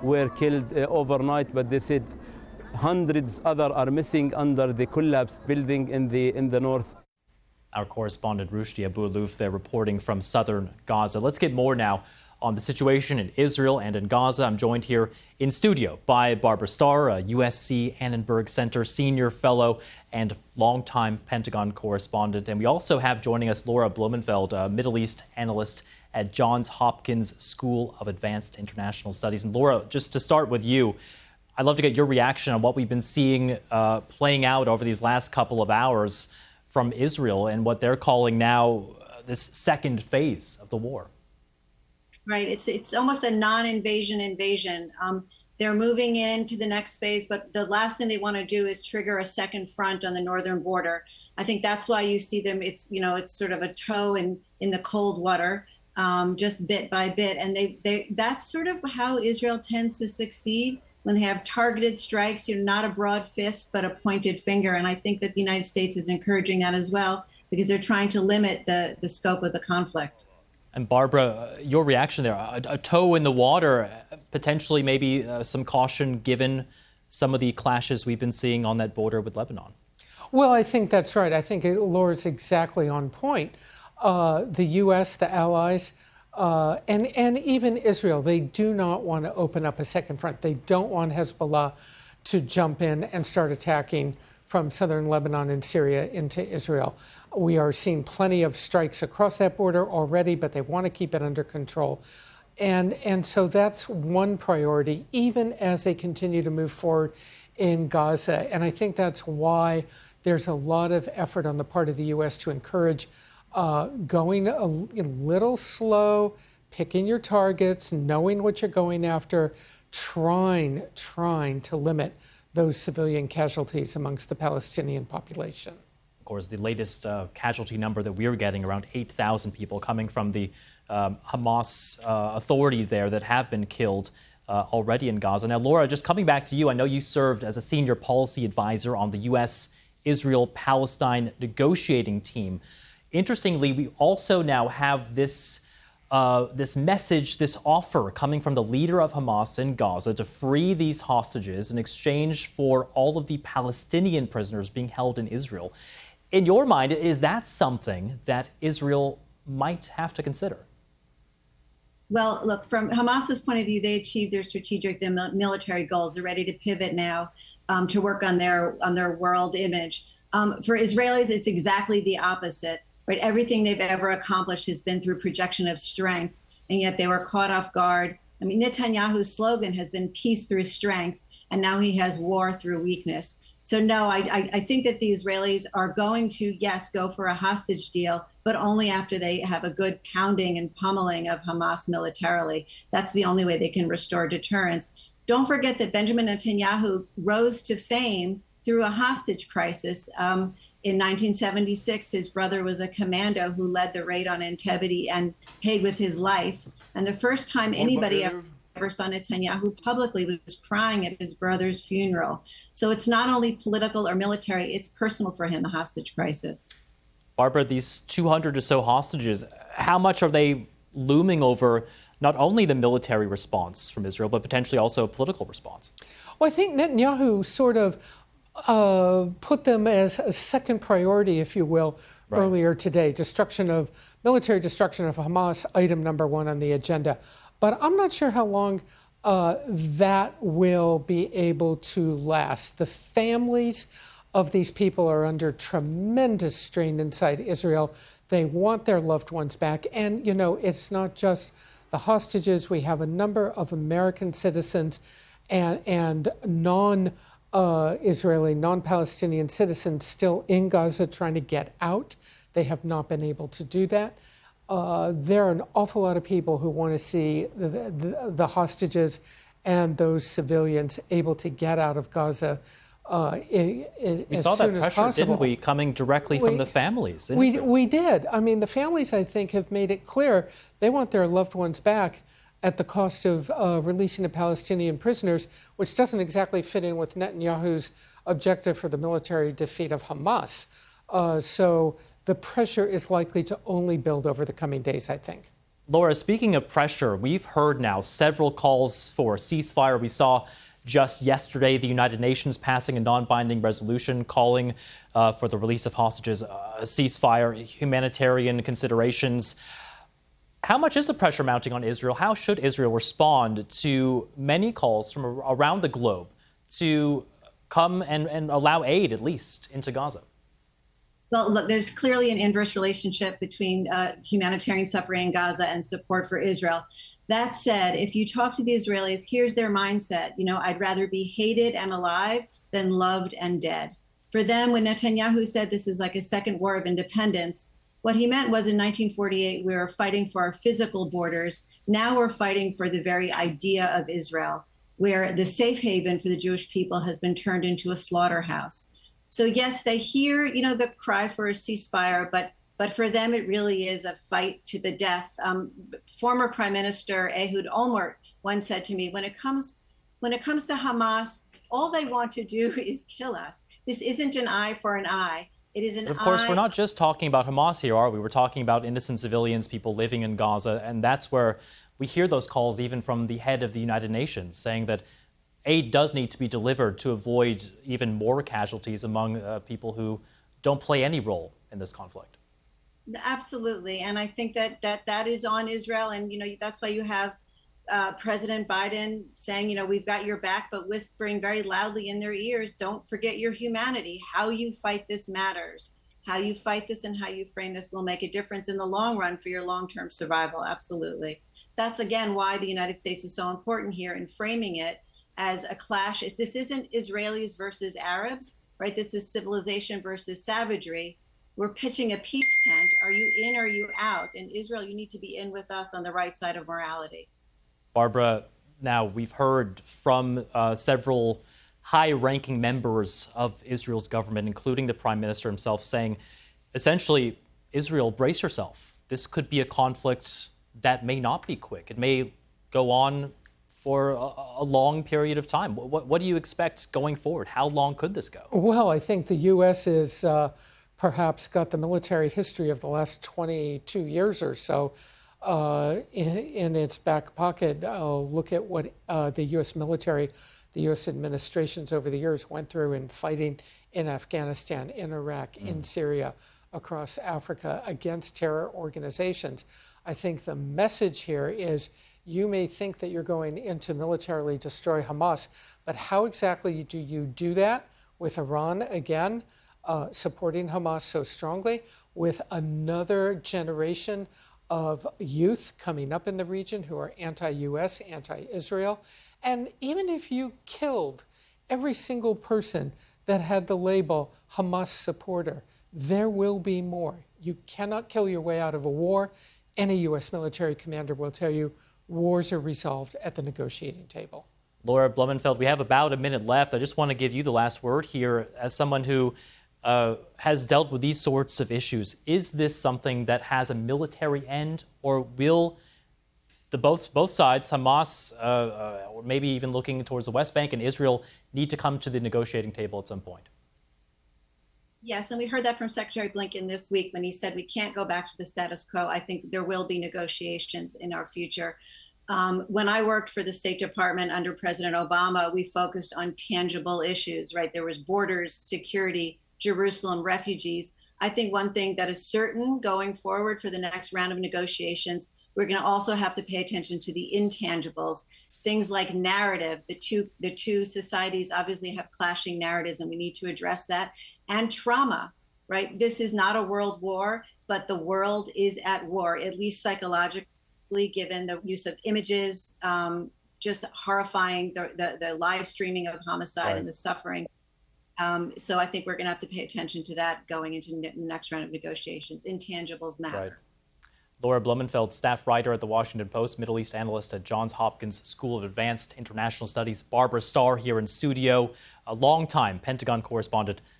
were killed overnight, but they said hundreds other are missing under the collapsed building in the north. Our correspondent Rushdie Abu-Alouf there reporting from southern Gaza. Let's get more now on the situation in Israel and in Gaza. I'm joined here in studio by Barbara Starr, a USC Annenberg Center senior fellow and longtime Pentagon correspondent. And we also have joining us Laura Blumenfeld, a Middle East analyst at Johns Hopkins School of Advanced International Studies. And Laura, just to start with you, I'd love to get your reaction on what we've been seeing playing out over these last couple of hours from Israel and what they're calling now this second phase of the war. Right. It's almost a non-invasion invasion. They're moving into the next phase, but the last thing they want to do is trigger a second front on the northern border. I think that's why you see them. It's sort of a toe in the cold water, just bit by bit. And that's sort of how Israel tends to succeed when they have targeted strikes, not a broad fist, but a pointed finger. And I think that the United States is encouraging that as well, because they're trying to limit the scope of the conflict. And Barbara, your reaction there, a toe in the water, potentially maybe some caution given some of the clashes we've been seeing on that border with Lebanon. Well, I think that's right. I think Laura's exactly on point. The U.S., the allies, and even Israel, they do not want to open up a second front. They don't want Hezbollah to jump in and start attacking from southern Lebanon and Syria into Israel. We are seeing plenty of strikes across that border already, but they want to keep it under control. And so that's one priority, even as they continue to move forward in Gaza. And I think that's why there's a lot of effort on the part of the U.S. to encourage going a little slow, picking your targets, knowing what you're going after, trying to limit those civilian casualties amongst the Palestinian population. Of course, the latest casualty number that we're getting, around 8,000 people coming from the Hamas authority there that have been killed already in Gaza. Now, Laura, just coming back to you, I know you served as a senior policy advisor on the U.S.-Israel-Palestine negotiating team. Interestingly, we also now have this message, this offer coming from the leader of Hamas in Gaza to free these hostages in exchange for all of the Palestinian prisoners being held in Israel. In your mind, is that something that Israel might have to consider? Well, look, from Hamas's point of view, they achieved their strategic, their military goals. They're ready to pivot now to work on their world image. For Israelis, it's exactly the opposite. Right? Everything they've ever accomplished has been through projection of strength, and yet they were caught off guard. I mean, Netanyahu's slogan has been peace through strength, and now he has war through weakness. So no, I think that the Israelis are going to, yes, go for a hostage deal, but only after they have a good pounding and pummeling of Hamas militarily. That's the only way they can restore deterrence. Don't forget that Benjamin Netanyahu rose to fame through a hostage crisis. In 1976, his brother was a commando who led the raid on Entebbe and paid with his life. And the first time anybody ever saw Netanyahu publicly was crying at his brother's funeral. So it's not only political or military, it's personal for him, a hostage crisis. Barbara, these 200 or so hostages, how much are they looming over not only the military response from Israel, but potentially also a political response? Well, I think Netanyahu sort of put them as a second priority, if you will, right, earlier today. Military destruction of Hamas, item number one on the agenda. But I'm not sure how long that will be able to last. The families of these people are under tremendous strain inside Israel. They want their loved ones back. And, it's not just the hostages. We have a number of American citizens and Israeli, non-Palestinian citizens still in Gaza trying to get out. They have not been able to do that. There are an awful lot of people who want to see the hostages and those civilians able to get out of Gaza we saw that pressure, didn't we, coming directly from the families in Israel? We did. I mean, the families, I think, have made it clear they want their loved ones back at the cost of releasing the Palestinian prisoners, which doesn't exactly fit in with Netanyahu's objective for the military defeat of Hamas. So the pressure is likely to only build over the coming days, I think. Laura, speaking of pressure, we've heard now several calls for a ceasefire. We saw just yesterday the United Nations passing a non-binding resolution calling for the release of hostages, a ceasefire, humanitarian considerations. How much is the pressure mounting on Israel? How should Israel respond to many calls from around the globe to come and allow aid, at least, into Gaza? Well, look, there's clearly an inverse relationship between humanitarian suffering in Gaza and support for Israel. That said, if you talk to the Israelis, here's their mindset. I'd rather be hated and alive than loved and dead. For them, when Netanyahu said this is like a second war of independence, what he meant was in 1948, we were fighting for our physical borders. Now we're fighting for the very idea of Israel, where the safe haven for the Jewish people has been turned into a slaughterhouse. So yes, they hear, the cry for a ceasefire, but for them, it really is a fight to the death. Former Prime Minister Ehud Olmert once said to me, when it comes to Hamas, all they want to do is kill us. This isn't an eye for an eye. It is an eye. Of course, we're not just talking about Hamas here, are we? We're talking about innocent civilians, people living in Gaza, and that's where we hear those calls even from the head of the United Nations saying that aid does need to be delivered to avoid even more casualties among people who don't play any role in this conflict. Absolutely. And I think that is on Israel. And, that's why you have President Biden saying, we've got your back, but whispering very loudly in their ears, don't forget your humanity. How you fight this matters. How you fight this and how you frame this will make a difference in the long run for your long-term survival. Absolutely. That's, again, why the United States is so important here in framing it as a clash. This isn't Israelis versus Arabs, right? This is civilization versus savagery. We're pitching a peace tent. Are you in or are you out? In Israel, you need to be in with us on the right side of morality. Barbara, now we've heard from several high-ranking members of Israel's government, including the Prime Minister himself, saying, essentially, Israel, brace yourself. This could be a conflict that may not be quick. It may go on for a long period of time. What do you expect going forward? How long could this go? Well, I think the U.S. is perhaps got the military history of the last 22 years or so in its back pocket. Look at what the U.S. military, the U.S. administrations over the years went through in fighting in Afghanistan, in Iraq, in Syria, across Africa against terror organizations. I think the message here is you may think that you're going in to militarily destroy Hamas, but how exactly do you do that with Iran again supporting Hamas so strongly, with another generation of youth coming up in the region who are anti-US, anti-Israel? And even if you killed every single person that had the label Hamas supporter, there will be more. You cannot kill your way out of a war. Any U.S. military commander will tell you wars are resolved at the negotiating table. Laura Blumenfeld, we have about a minute left. I just want to give you the last word here as someone who has dealt with these sorts of issues. Is this something that has a military end, or will both sides, Hamas, or maybe even looking towards the West Bank and Israel, need to come to the negotiating table at some point? Yes, and we heard that from Secretary Blinken this week when he said we can't go back to the status quo. I think there will be negotiations in our future. When I worked for the State Department under President Obama, we focused on tangible issues, right? There was borders, security, Jerusalem, refugees. I think one thing that is certain going forward for the next round of negotiations, we're going to also have to pay attention to the intangibles, things like narrative. The two societies obviously have clashing narratives, and we need to address that. And trauma, right? This is not a world war, but the world is at war, at least psychologically, given the use of images, just horrifying, the live streaming of homicide and the suffering. So I think we're going to have to pay attention to that going into the next round of negotiations. Intangibles matter. Right. Laura Blumenfeld, staff writer at the Washington Post, Middle East analyst at Johns Hopkins School of Advanced International Studies. Barbara Starr here in studio, a longtime Pentagon correspondent.